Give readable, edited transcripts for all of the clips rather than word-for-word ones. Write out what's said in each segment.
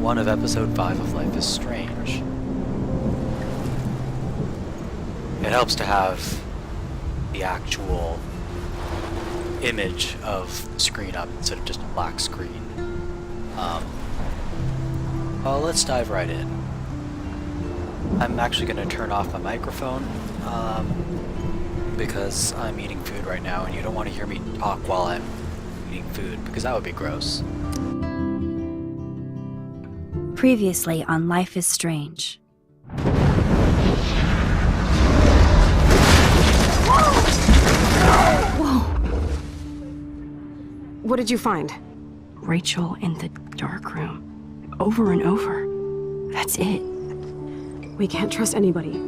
1 of episode 5 of Life is Strange. It helps to have the actual image of the screen up instead of just a black screen. Well, let's dive right in. I'm actually going to turn off my microphone because I'm eating food right now, and you don't want to hear me talk while I'm eating food because that would be gross. Previously on Life is Strange. Whoa! What did you find? Rachel in the dark room. Over and over. That's it. We can't trust anybody,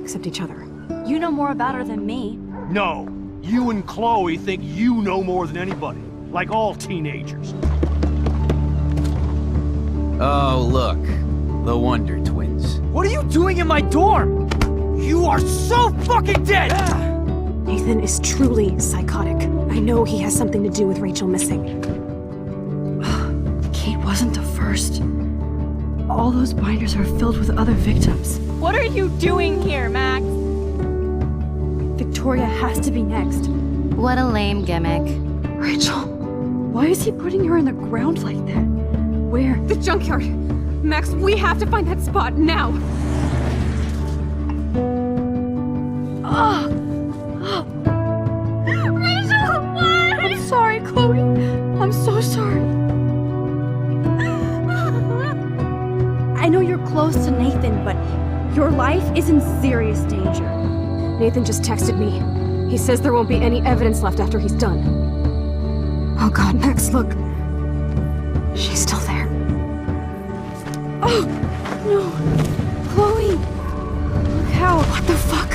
except each other. You know more about her than me. No. You and Chloe think you know more than anybody. Like all teenagers. Oh, look. The Wonder Twins. What are you doing in my dorm? You are so fucking dead! Nathan is truly psychotic. I know he has something to do with Rachel missing. Kate wasn't the first. All those binders are filled with other victims. What are you doing here, Max? Victoria has to be next. What a lame gimmick. Rachel, why is he putting her in the ground like that? Where? The junkyard! Max, we have to find that spot now! Rachel, what? I'm sorry, Chloe. I'm so sorry. I know you're close to Nathan, but your life is in serious danger. Nathan just texted me. He says there won't be any evidence left after he's done. Oh god, Max, look. She's still there. Oh, no. Chloe. Look how. What the fuck?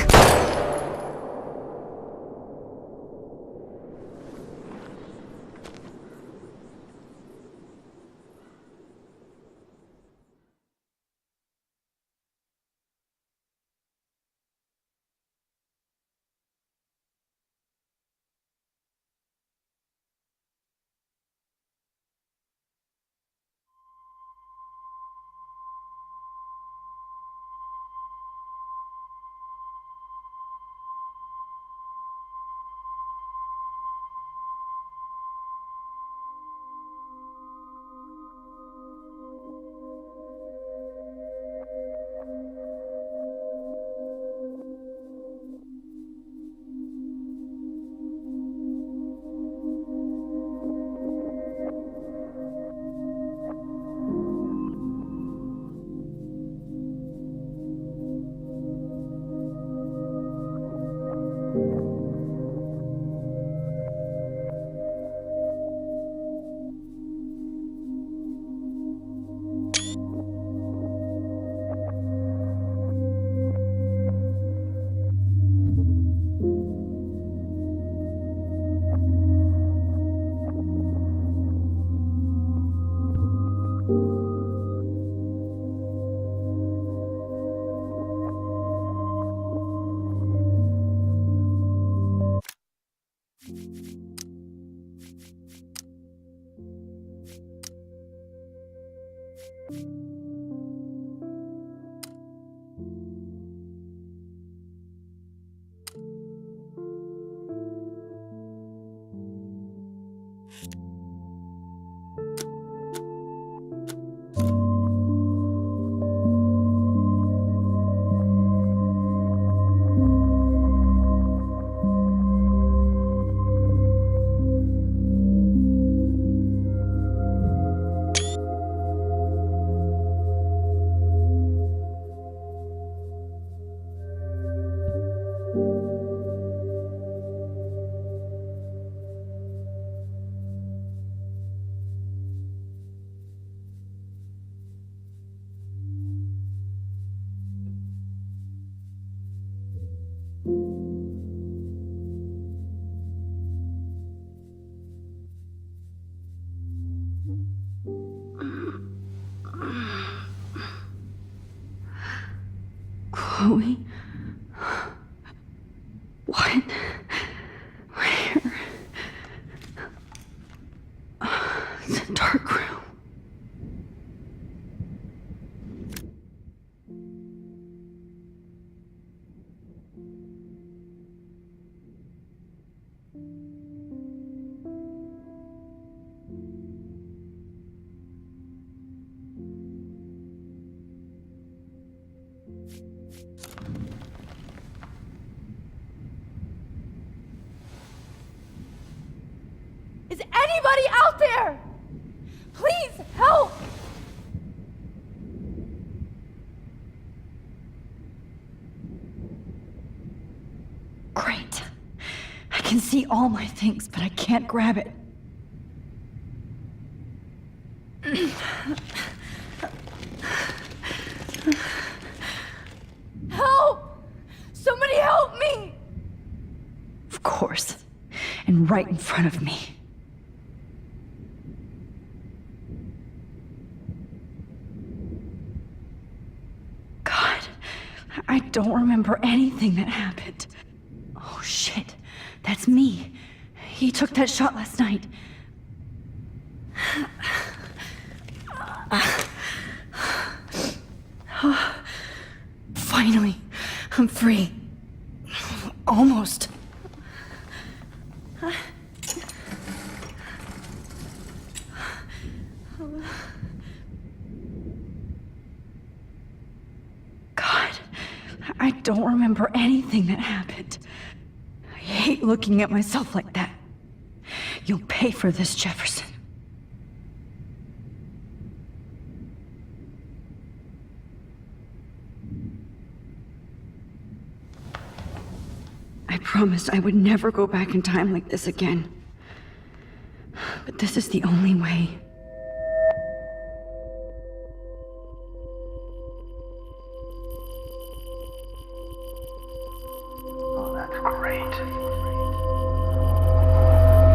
Chloe? What? Where? The dark room. anybody out there? Please help! Great. I can see all my things, but I can't grab it. Help! Somebody help me! Of course. And right in front of me. God, I don't remember anything that happened. Oh shit, that's me. He took that shot last night. Finally, I'm free. Almost. God, I don't remember anything that happened. I hate looking at myself like that. You'll pay for this, Jefferson. I promised I would never go back in time like this again. But this is the only way. Oh, that's great.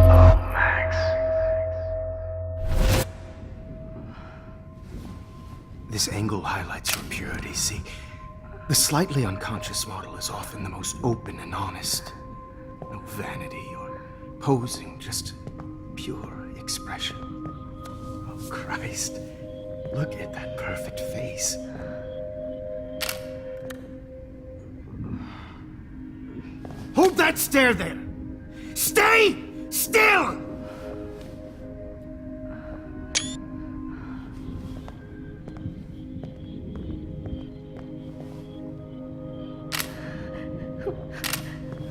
Oh, Max. This angle highlights your purity, see? The slightly unconscious model is often the most open and honest. No vanity or posing, just pure expression. Oh, Christ. Look at that perfect face. Hold that stare there! Stay still!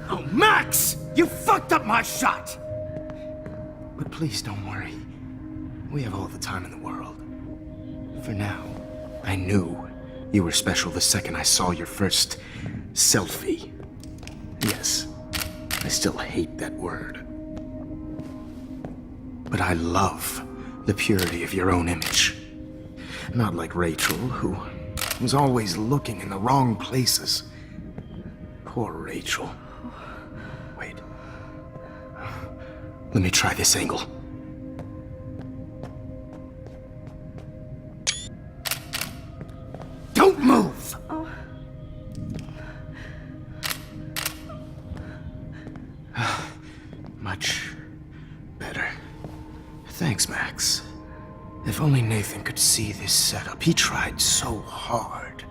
Oh, Max! You fucked up my shot! But please don't worry. We have all the time in the world. For now, I knew you were special the second I saw your first selfie. Yes, I still hate that word. But I love the purity of your own image. Not like Rachel, who was always looking in the wrong places. Poor Rachel. Wait. Let me try this angle. Don't move! Much better. Thanks, Max. If only Nathan could see this setup. He tried so hard.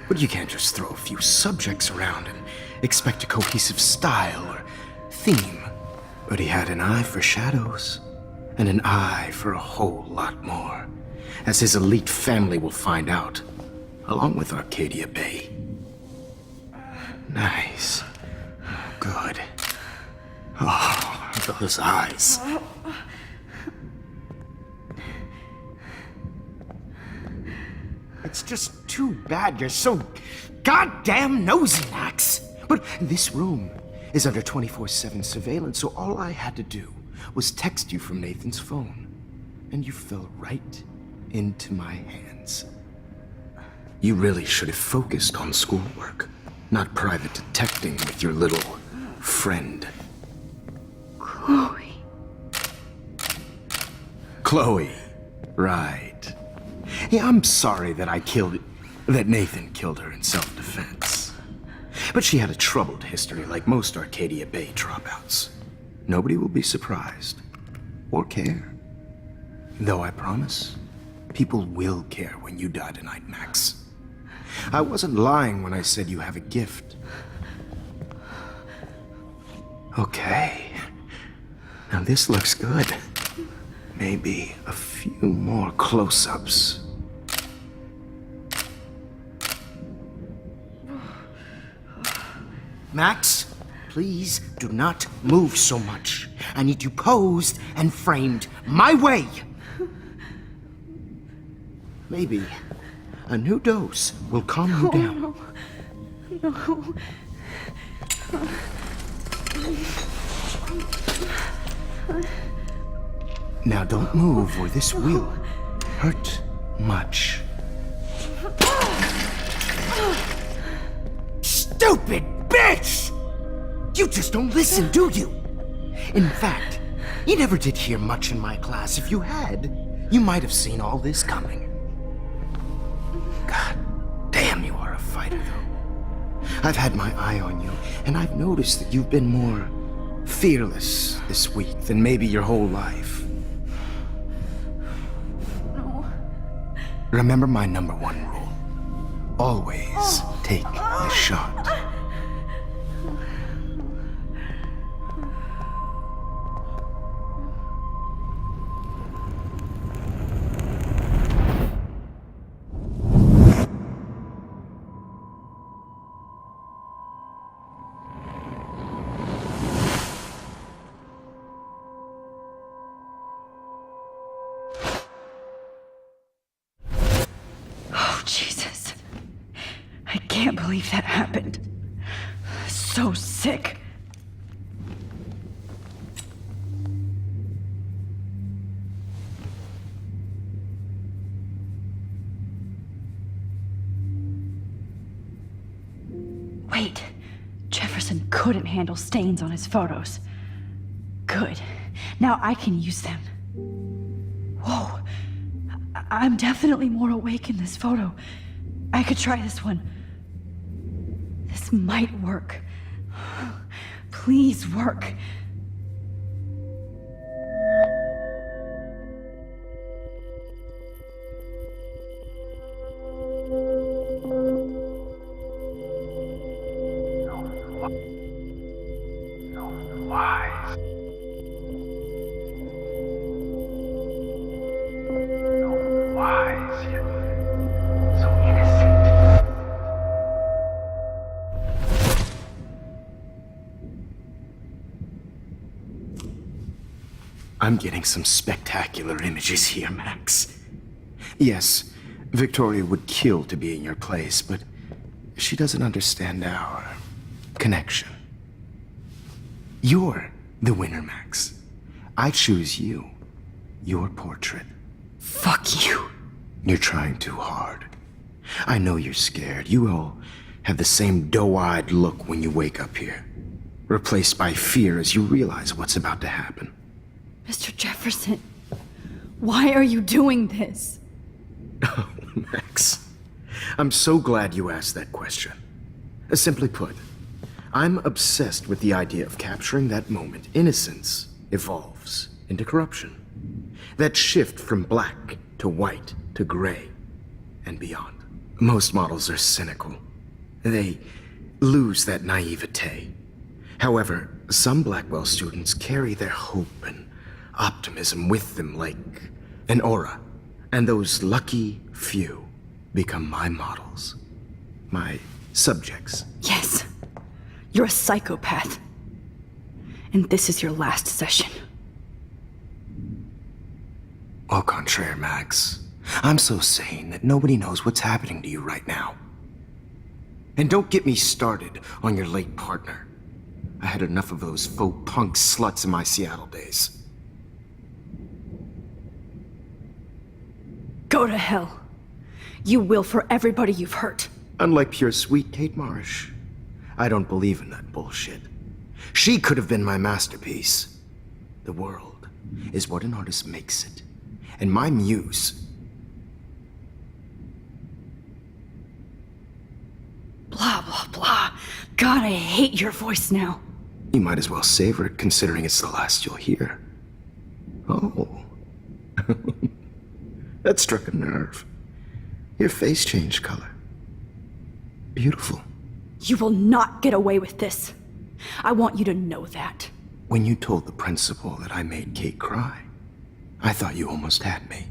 But you can't just throw a few subjects around and expect a cohesive style or theme. But he had an eye for shadows, and an eye for a whole lot more, as his elite family will find out, along with Arcadia Bay. Nice. Good. Oh, those eyes. It's just too bad you're so goddamn nosy, Max. But this room is under 24/7 surveillance, so all I had to do was text you from Nathan's phone. And you fell right into my hands. You really should have focused on schoolwork, not private detecting with your little friend. Chloe. Chloe. Right. Yeah, I'm sorry that that Nathan killed her in self-defense. But she had a troubled history like most Arcadia Bay dropouts. Nobody will be surprised. Or care. Though I promise, people will care when you die tonight, Max. I wasn't lying when I said you have a gift. Okay. Now this looks good. Maybe a few more close-ups. Max, Please do not move so much. I need you posed and framed my way. Maybe a new dose will calm you down. No. Now don't move or this will hurt much. Stupid bitch! You just don't listen, do you? In fact, you never did hear much in my class. If you had, you might have seen all this coming. God damn, you are a fighter, though. I've had my eye on you, and I've noticed that you've been more fearless this week than maybe your whole life. No. Remember my number one rule. Always take the shot. Oh, Jesus. I can't believe that happened. So sick. Wait. Jefferson couldn't handle stains on his photos. Good. Now I can use them. Whoa. I'm definitely more awake in this photo. I could try this one. This might work. Please work. Wise. So wise, yet so innocent. I'm getting some spectacular images here, Max. Yes, Victoria would kill to be in your place, but she doesn't understand our connection. You're the winner, Max. I choose you. Your portrait. Fuck you. You're trying too hard. I know you're scared. You all have the same doe-eyed look when you wake up here, replaced by fear as you realize what's about to happen. Mr. Jefferson, why are you doing this? Oh, Max. I'm so glad you asked that question. Simply put, I'm obsessed with the idea of capturing that moment innocence evolves into corruption. That shift from black to white to gray and beyond. Most models are cynical. They lose that naivete. However, some Blackwell students carry their hope and optimism with them like an aura. And those lucky few become my models. My subjects. Yes, you're a psychopath. And this is your last session. Au contraire, Max. I'm so sane that nobody knows what's happening to you right now. And don't get me started on your late partner. I had enough of those faux punk sluts in my Seattle days. Go to hell. You will for everybody you've hurt. Unlike pure sweet Kate Marsh, I don't believe in that bullshit. She could have been my masterpiece. The world is what an artist makes it. And my muse... Blah, blah, blah. God, I hate your voice now. You might as well savor it, considering it's the last you'll hear. Oh. That struck a nerve. Your face changed color. Beautiful. You will not get away with this. I want you to know that. When you told the principal that I made Kate cry, I thought you almost had me.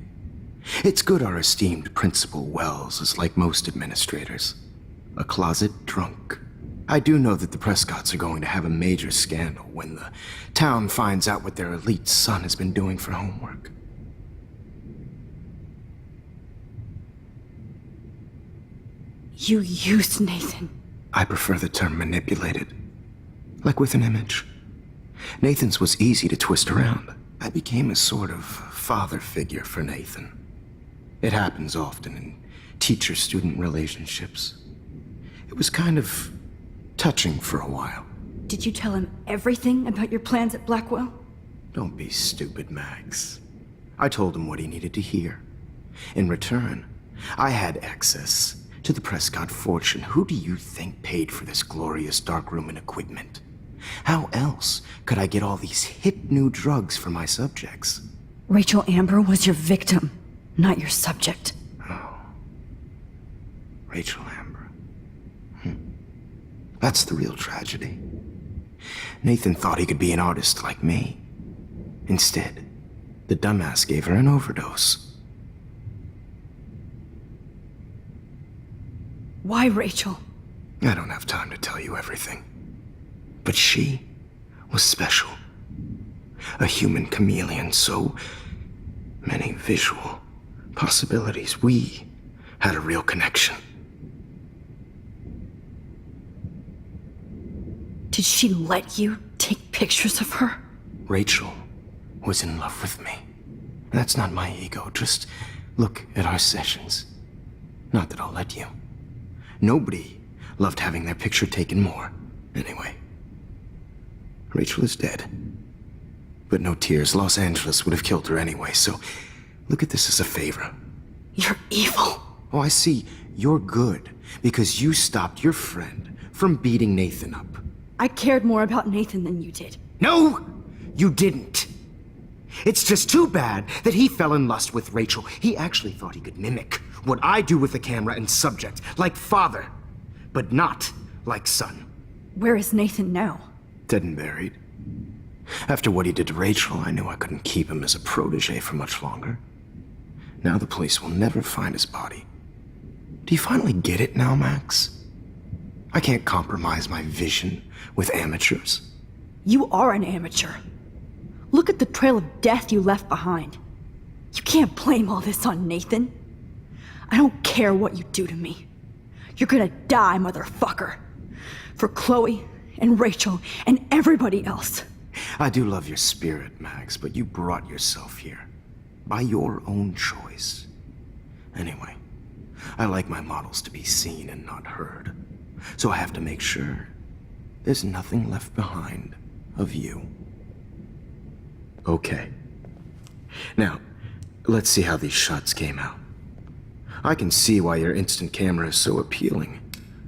It's good our esteemed Principal Wells is like most administrators. A closet drunk. I do know that the Prescotts are going to have a major scandal when the town finds out what their elite son has been doing for homework. You used Nathan. I prefer the term manipulated. Like with an image. Nathan's was easy to twist around. I became a sort of father figure for Nathan. It happens often in teacher-student relationships. It was kind of touching for a while. Did you tell him everything about your plans at Blackwell? Don't be stupid, Max. I told him what he needed to hear. In return, I had access to the Prescott fortune. Who do you think paid for this glorious darkroom and equipment? How else could I get all these hip new drugs for my subjects? Rachel Amber was your victim, not your subject. Oh. Rachel Amber. That's the real tragedy. Nathan thought he could be an artist like me. Instead, the dumbass gave her an overdose. Why Rachel? I don't have time to tell you everything. But she was special. A human chameleon, so many visual possibilities. We had a real connection. Did she let you take pictures of her? Rachel was in love with me. That's not my ego. Just look at our sessions. Not that I'll let you. Nobody loved having their picture taken more. Anyway, Rachel is dead. But no tears. Los Angeles would have killed her anyway, so look at this as a favor. You're evil. Oh, I see. You're good because you stopped your friend from beating Nathan up. I cared more about Nathan than you did. No, you didn't. It's just too bad that he fell in lust with Rachel. He actually thought he could mimic what I do with the camera and subject, like father, but not like son. Where is Nathan now? Dead and buried. After what he did to Rachel, I knew I couldn't keep him as a protege for much longer. Now the police will never find his body. Do you finally get it now, Max? I can't compromise my vision with amateurs. You are an amateur. Look at the trail of death you left behind. You can't blame all this on Nathan. I don't care what you do to me. You're gonna die, motherfucker. For Chloe and Rachel and everybody else. I do love your spirit, Max, but you brought yourself here. By your own choice. Anyway, I like my models to be seen and not heard. So I have to make sure there's nothing left behind of you. Okay. Now, let's see how these shots came out. I can see why your instant camera is so appealing.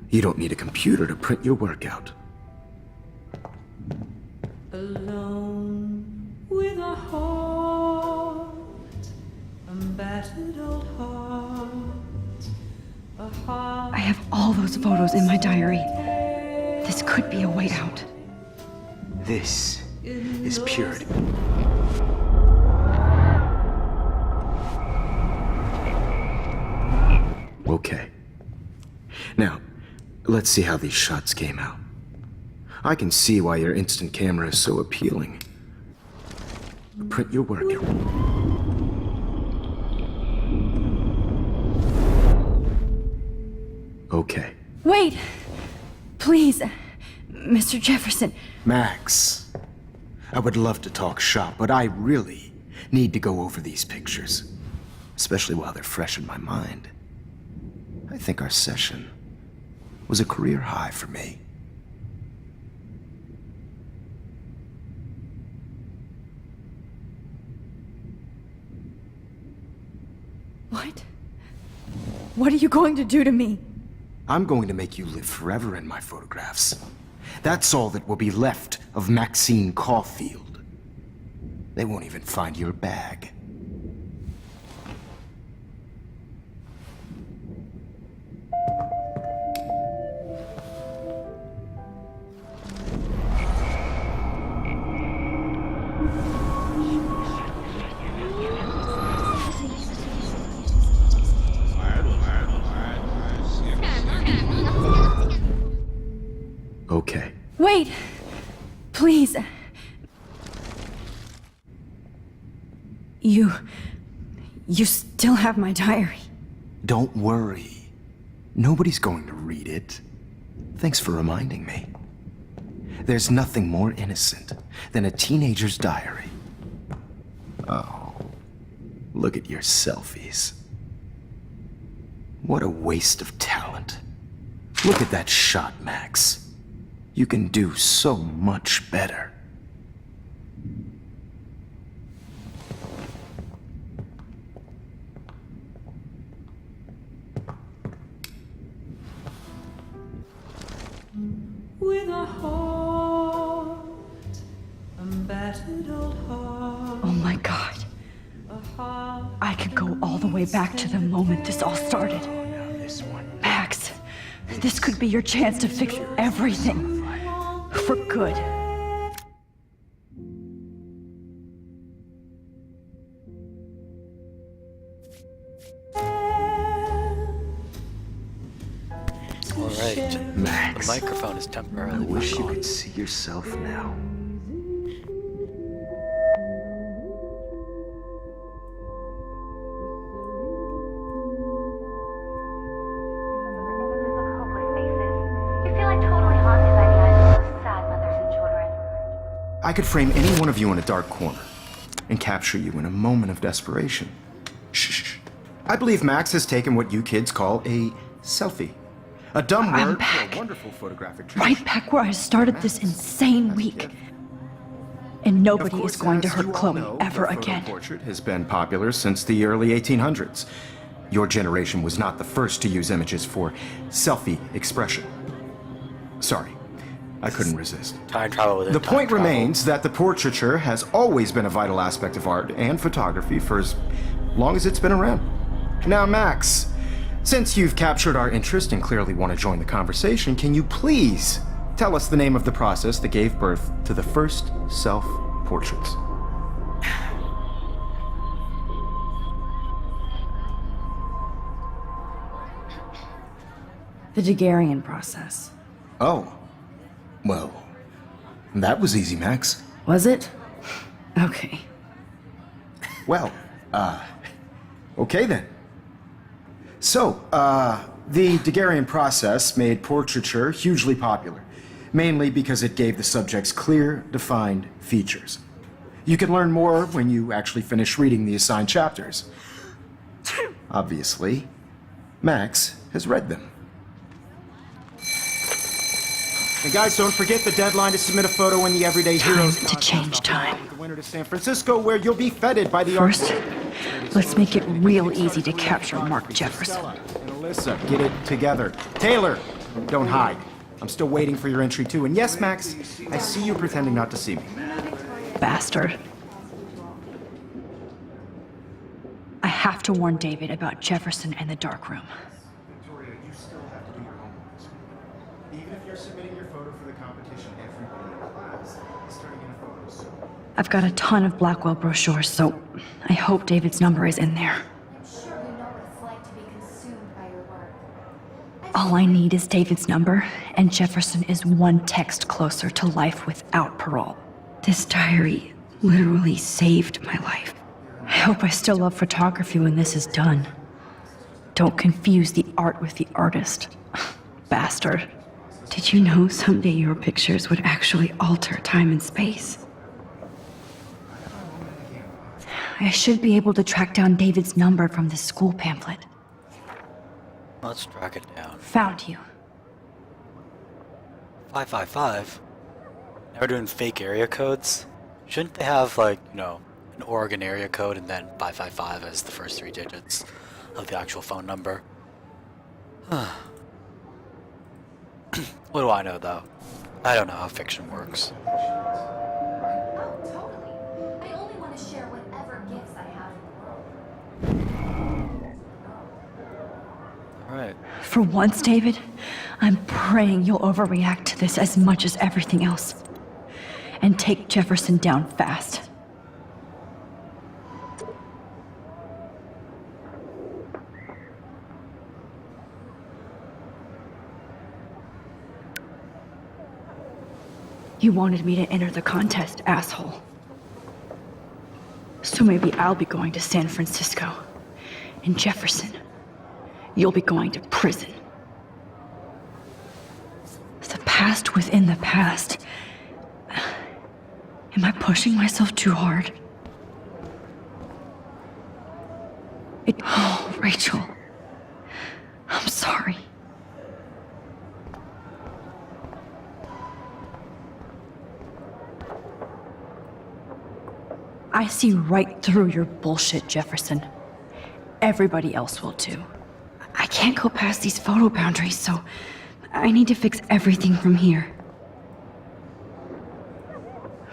You don't need a computer to print your work out. Alone with a heart, a battered old heart, a heart. I have all those photos in my diary. This could be a way out. This is purity. Okay. Now, let's see how these shots came out. I can see why your instant camera is so appealing. Print your work out. Okay. Wait! Please, Mr. Jefferson. Max, I would love to talk shop, but I really need to go over these pictures. Especially while they're fresh in my mind. I think our session was a career high for me. What? What are you going to do to me? I'm going to make you live forever in my photographs. That's all that will be left of Maxine Caulfield. They won't even find your bag. okay. Wait! Please. You still have my diary. Don't worry. Nobody's going to read it. Thanks for reminding me. There's nothing more innocent than a teenager's diary. Oh, look at your selfies. What a waste of talent. Look at that shot, Max. You can do so much better. With a heart, a battered old heart, Oh my god. a heart. I could go all the way back to the moment this all started. This one. Max, this could be your chance to fix everything. For good. All right. Max, The microphone is I temporarily wish back you on. could see yourself now. I could frame any one of you in a dark corner and capture you in a moment of desperation. Shh. I believe Max has taken what you kids call a selfie. A dumb I'm word back. for a wonderful photographic Right treat. back where I started this insane week. And Of nobody course, is going to as hurt you all Chloe know, ever the photo again. portrait has been popular since the early 1800s. Your generation was not the first to use images for selfie expression. Sorry, I couldn't resist. Time travel within The time point travel. remains that the portraiture has always been a vital aspect of art and photography for as long as it's been around. Now, Max, since you've captured our interest and clearly want to join the conversation, can you please tell us the name of the process that gave birth to the first self-portraits? The Daguerrean process. Oh, well, that was easy, Max. Was it? Okay. Well, okay then. So, the Daguerrean process made portraiture hugely popular, mainly because it gave the subjects clear, defined features. You can learn more when you actually finish reading the assigned chapters. Obviously, Max has read them. And guys, don't forget the deadline to submit a photo in the Everyday Heroes Time to change time. The winner to San Francisco, where you'll be feted by the First, let's make it real easy to capture Mark Jefferson. Stella and Alyssa, get it together. Taylor, don't hide. I'm still waiting for your entry too. And yes, Max, I see you pretending not to see me. Bastard. I have to warn David about Jefferson and the dark room. Victoria, you still have to do your homework. Even if you're submitting your photo for the competition, everybody in class is turning in a photo soon. I've got a ton of Blackwell brochures, so I hope David's number is in there. I'm sure you know what it's like to be consumed by your work. All I need is David's number, and Jefferson is one text closer to life without parole. This diary literally saved my life. I hope I still love photography when this is done. Don't confuse the art with the artist. Bastard. Did you know someday your pictures would actually alter time and space? I should be able to track down David's number from this school pamphlet. Let's track it down. Found you. 555? Now we're doing fake area codes? Shouldn't they have, like, you know, an Oregon area code and then 555 as the first three digits of the actual phone number? What do I know, though? I don't know how fiction works. Oh, totally. I only want to share whatever gifts I have in the world. Alright. For once, David, I'm praying you'll overreact to this as much as everything else. And take Jefferson down fast. You wanted me to enter the contest, asshole. So maybe I'll be going to San Francisco. And Jefferson, you'll be going to prison. The past within the past. Am I pushing myself too hard? Oh, Rachel. I'm sorry. I see right through your bullshit, Jefferson. Everybody else will too. I can't go past these photo boundaries, so I need to fix everything from here.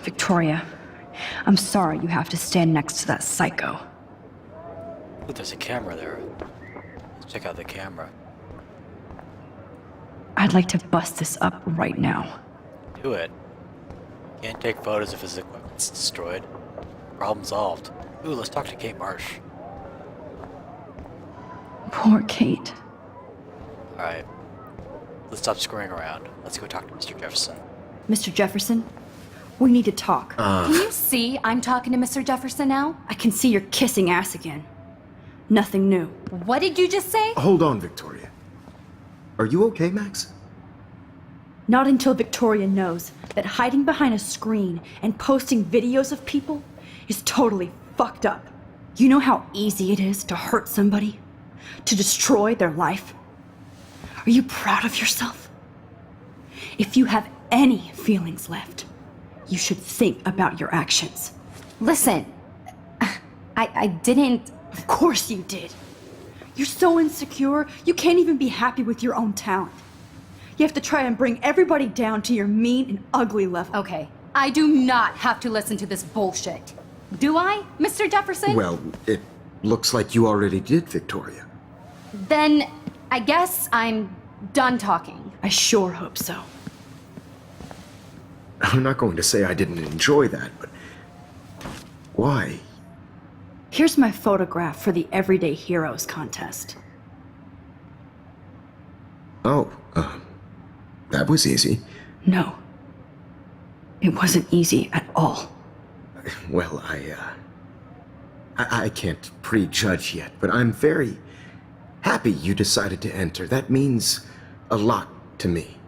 Victoria, I'm sorry you have to stand next to that psycho. Ooh, there's a camera there. Let's check out the camera. I'd like to bust this up right now. Do it. Can't take photos if his equipment's destroyed. Problem solved. Ooh, let's talk to Kate Marsh. Poor Kate. Alright. Let's stop screwing around. Let's go talk to Mr. Jefferson. Mr. Jefferson, we need to talk. Can you see I'm talking to Mr. Jefferson now? I can see you're kissing ass again. Nothing new. What did you just say? Hold on, Victoria. Are you okay, Max? Not until Victoria knows that hiding behind a screen and posting videos of people is totally fucked up. You know how easy it is to hurt somebody? To destroy their life? Are you proud of yourself? If you have any feelings left, you should think about your actions. Listen, I didn't... Of course you did. You're so insecure, you can't even be happy with your own talent. You have to try and bring everybody down to your mean and ugly level. Okay, I do not have to listen to this bullshit. Do I, Mr. Jefferson? Well, it looks like you already did, Victoria. Then I guess I'm done talking. I sure hope so. I'm not going to say I didn't enjoy that, but why? Here's my photograph for the Everyday Heroes contest. Oh, that was easy. No. It wasn't easy at all. Well, I can't prejudge yet, but I'm very happy you decided to enter. That means a lot to me.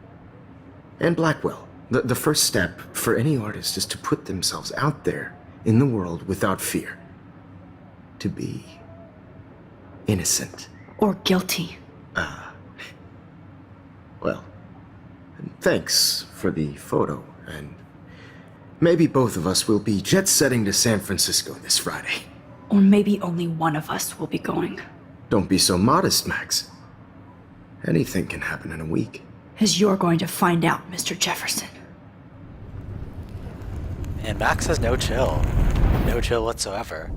And Blackwell. The first step for any artist is to put themselves out there in the world without fear. To be innocent. Or guilty. Well, thanks for the photo, and maybe both of us will be jet-setting to San Francisco this Friday. Or maybe only one of us will be going. Don't be so modest, Max. Anything can happen in a week. As you're going to find out, Mr. Jefferson. And Max has no chill. No chill whatsoever.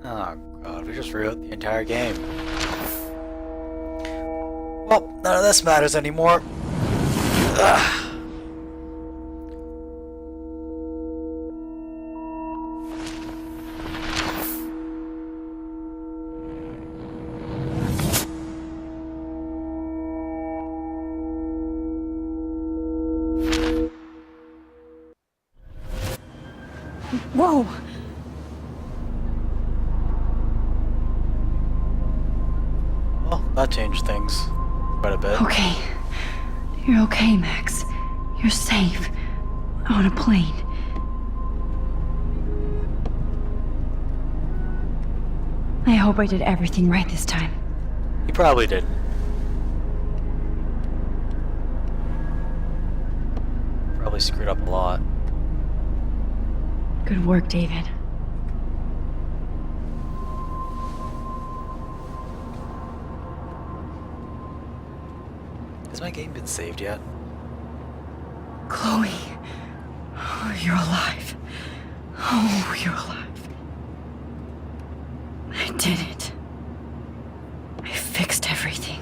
Oh god, we just rewrote the entire game. Well, none of this matters anymore. Ugh. Whoa! Well, that changed things quite a bit. Okay. You're okay, Max. You're safe. On a plane. I hope I did everything right this time. He probably did. probably screwed up a lot. Good work, David. Has my game been saved yet? Chloe. Oh, you're alive. Oh, you're alive. I did it. I fixed everything.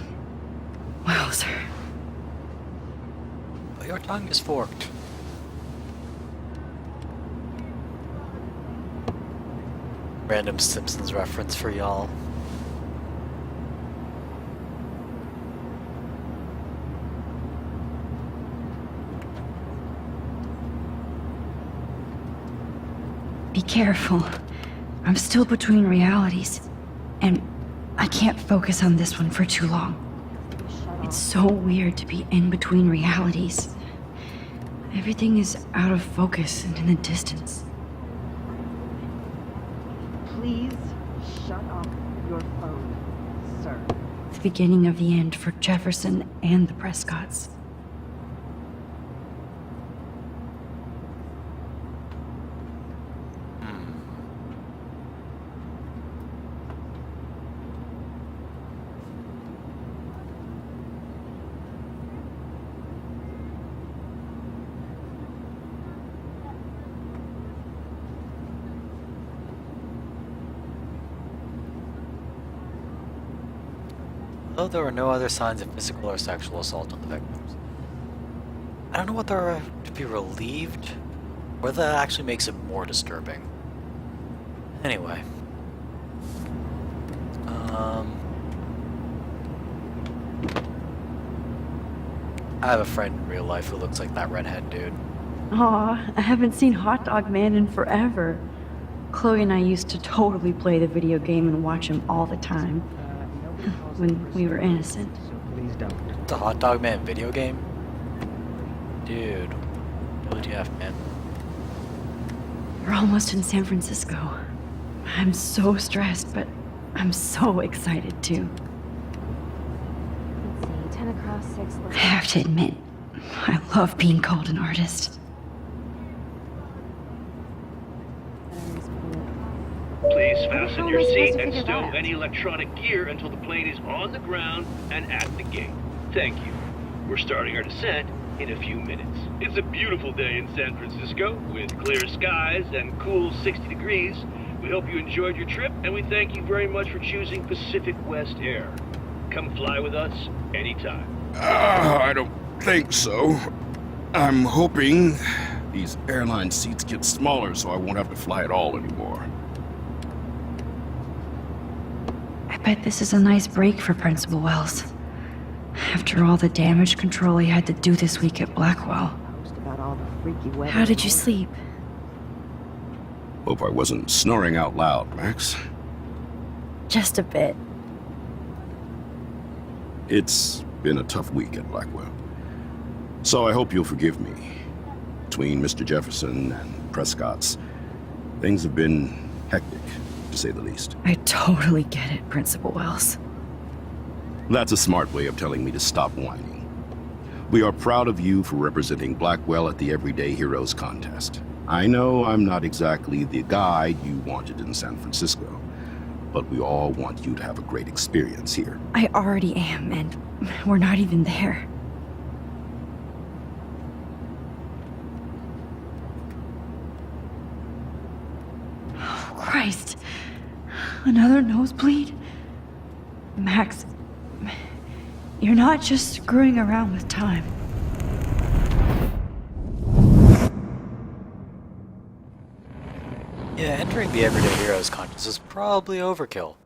Wowzer. But your tongue is forked. Random Simpsons reference for y'all. Be careful. I'm still between realities, and I can't focus on this one for too long. It's so weird to be in between realities. Everything is out of focus and in the distance. Please shut off your phone, sir. The beginning of the end for Jefferson and the Prescotts. Although there were no other signs of physical or sexual assault on the victims. I don't know whether to be relieved, or that actually makes it more disturbing. Anyway. I have a friend in real life who looks like that redhead dude. Aw, I haven't seen Hot Dog Man in forever. Chloe and I used to totally play the video game and watch him all the time. When we were innocent. Please don't. The Hot Dog Man video game? Dude, WTF, man. We're almost in San Francisco. I'm so stressed, but I'm so excited too. Let's see, 10 across 6. I have to admit, I love being called an artist. Please fasten your seat and stow any electronic gear until the plane is on the ground and at the gate. Thank you. We're starting our descent in a few minutes. It's a beautiful day in San Francisco with clear skies and cool 60 degrees. We hope you enjoyed your trip, and we thank you very much for choosing Pacific West Air. Come fly with us anytime. I don't think so. I'm hoping these airline seats get smaller so I won't have to fly at all anymore. I bet this is a nice break for Principal Wells. After all the damage control he had to do this week at Blackwell. About all the freaky weather. How did you sleep? Hope I wasn't snoring out loud, Max. Just a bit. It's been a tough week at Blackwell. So I hope you'll forgive me. Between Mr. Jefferson and Prescott's, things have been hectic, to say the least. I totally get it, Principal Wells. That's a smart way of telling me to stop whining. We are proud of you for representing Blackwell at the Everyday Heroes contest. I know I'm not exactly the guide you wanted in San Francisco, but we all want you to have a great experience here. I already am, and we're not even there. Oh, Christ. Another nosebleed? Max, you're not just screwing around with time. Yeah, entering the Everyday Heroes contest is probably overkill.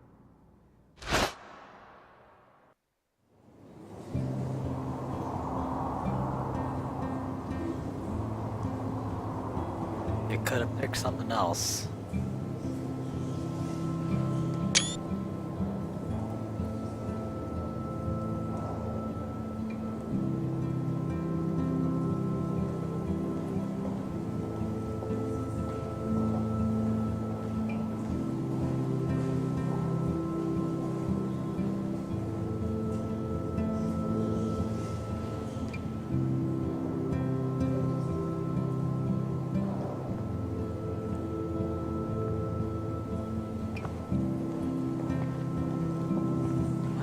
You could have picked something else.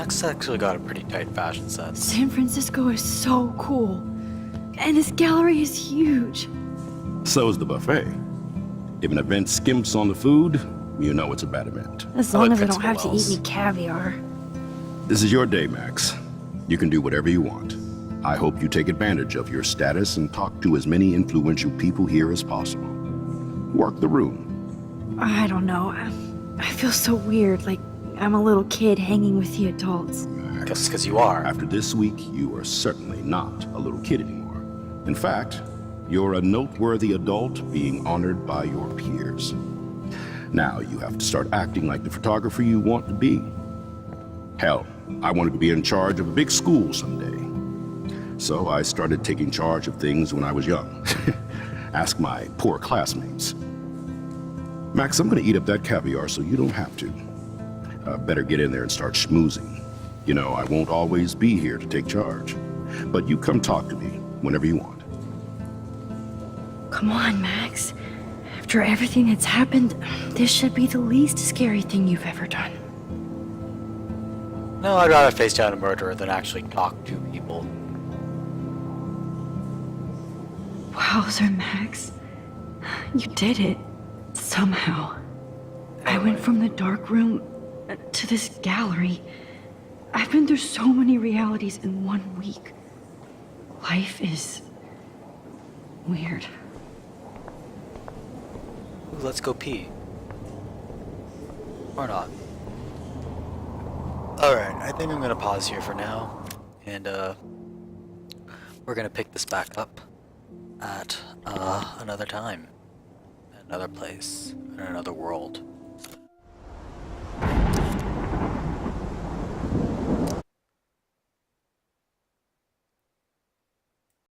Max actually got a pretty tight fashion sense. San Francisco is so cool. And this gallery is huge. So is the buffet. If an event skimps on the food, you know it's a bad event. As How long about as I don't have Principal to eat Wells? any caviar. This is your day, Max. You can do whatever you want. I hope you take advantage of your status and talk to as many influential people here as possible. Work the room. I don't know. I feel so weird, like I'm a little kid hanging with the adults. Because you are. After this week, you are certainly not a little kid anymore. In fact, you're a noteworthy adult being honored by your peers. Now you have to start acting like the photographer you want to be. Hell, I wanted to be in charge of a big school someday. So I started taking charge of things when I was young. Ask my poor classmates. Max, I'm gonna eat up that caviar so you don't have to. Better get in there and start schmoozing. You know, I won't always be here to take charge. But you come talk to me whenever you want. Come on, Max. After everything that's happened, this should be the least scary thing you've ever done. No, I'd rather face down a murderer than actually talk to people. Wowzer, Max. You did it. Somehow. I went from the dark room to this gallery. I've been through so many realities in 1 week. Life is weird. Ooh, let's go pee. Or not. Alright, I think I'm gonna pause here for now. And we're gonna pick this back up at another time. Another place. In another world.